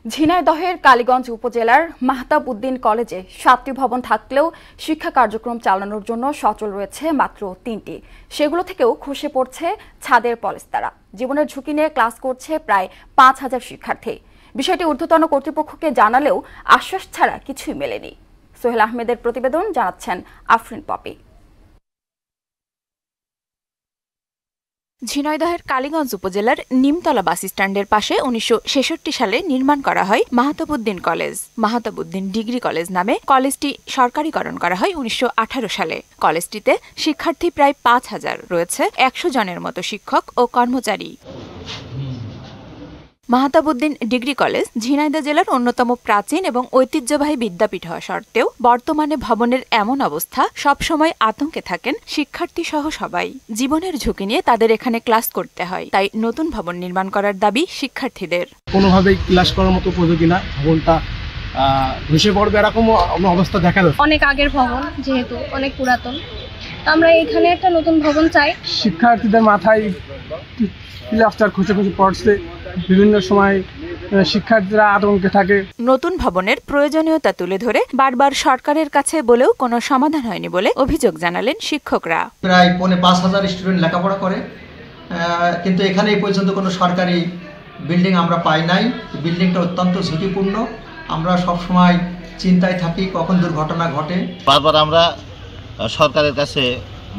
ঝিনাইদহের কালীগঞ্জ উপজেলার মাহতাব উদ্দিন কলেজে ৭টি ভবন থাকলেও শিক্ষা কার্যক্রম চালানোর জন্য সচল রয়েছে মাত্র ৩টি। সেগুলো থেকেও খসে পড়ছে ছাদের পলেস্তারা। জীবনের ঝুঁকি নিয়ে ক্লাস করছে প্রায় ৫,০০০ শিক্ষার্থী। বিষয়টি ঊর্ধ্বতন কর্তৃপক্ষকে জানালেও আশ্বাস ছাড়া কিছুই মেলেনি। সোহেল আহমেদের প্রতিবেদন, জানাচ্ছেন আফরিন পপি। ঝিনাইদহের কালীগঞ্জ উপজেলার নিমতলা বাস স্ট্যান্ডের পাশে ১৯৬৬ সালে নির্মাণ করা হয় Mahtab Uddin college. Mahtab Uddin degree college নামে কলেজটি সরকারিকরণ করা হয় ১৯১৮ সালে। কলেজটিতে শিক্ষার্থী প্রায় ৫,০০০, রয়েছে ১০০ জনের মতো শিক্ষক ও কর্মচারী। মাহতাব উদ্দিন ডিগ্রি কলেজ ঝিনাইদহ জেলার অন্যতম প্রাচীন এবং ঐতিহ্যবাহী বিদ্যাপীঠ হওয়া সত্ত্বেও বর্তমানে ভবনের এমন অবস্থা, সবসময় আতঙ্কে থাকেন শিক্ষার্থী সহ সবাই। জীবনের ঝুঁকি নিয়ে তাদের এখানে ক্লাস করতে হয়, তাই নতুন ভবন নির্মাণ করার দাবি শিক্ষার্থীদের। কোনোভাবেই ক্লাস করার মতো উপযোগী না, ভবনটা ধসে পড়বে এরকম অবস্থা দেখা যাচ্ছে। অনেক আগের ভবন, যেহেতু অনেক পুরাতন, আমরা এখানে একটা নতুন ভবন চাই। শিক্ষার্থীদের মাথায় প্লাস্টার খসে পড়ছে, বিভিন্ন সময় শিক্ষার্থীরা আতঙ্কে থাকে। নতুন ভবনের প্রয়োজনীয়তা তুলে ধরে বারবার সরকারের কাছে বলেও কোনো সমাধান হয়নি বলে অভিযোগ জানালেন শিক্ষকরা। প্রায় ৫,৫০০ স্টুডেন্ট লেখাপড়া করে, কিন্তু এখানে এই পর্যন্ত কোনো সরকারি বিল্ডিং আমরা পাই নাই। বিল্ডিংটা অত্যন্ত ঝুঁকিপূর্ণ। আমরা সবসময় চিন্তায় থাকি কখন দুর্ঘটনা ঘটে। বারবার আমরা সরকারের কাছে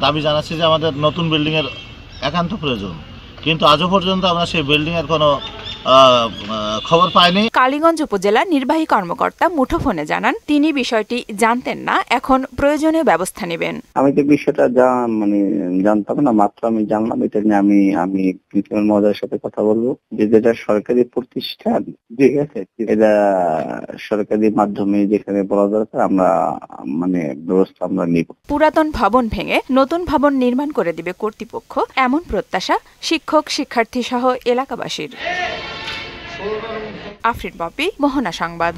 দাবি জানাচ্ছি যে আমাদের নতুন বিল্ডিংয়ের একান্ত প্রয়োজন, কিন্তু আজও পর্যন্ত আমরা সেই বিল্ডিংয়ের কোনো খবর পাইনি। কালীগঞ্জ উপজেলা নির্বাহী কর্মকর্তা মুঠোফোনে জানান, তিনি বিষয়টি জানতেন না, এখন প্রয়োজনীয় ব্যবস্থা নেবেন। আমি তো বিষয়টা জানতাম না, মাত্র আমি জানলাম। এটা নিয়ে আমি প্রিন্সিপাল মহোদয়ের সাথে কথা বলবো, যে যেটা সরকারি প্রতিষ্ঠান, ঠিক আছে, এটা সরকারি মাধ্যমে যেখানে বলা দরকার আমরা ব্যবস্থা আমরা নিব। পুরাতন ভবন ভেঙে নতুন ভবন নির্মাণ করে দিবে কর্তৃপক্ষ, এমন প্রত্যাশা শিক্ষক, শিক্ষার্থী সহ এলাকাবাসীর। আফরিন পপি, মোহনা সংবাদ।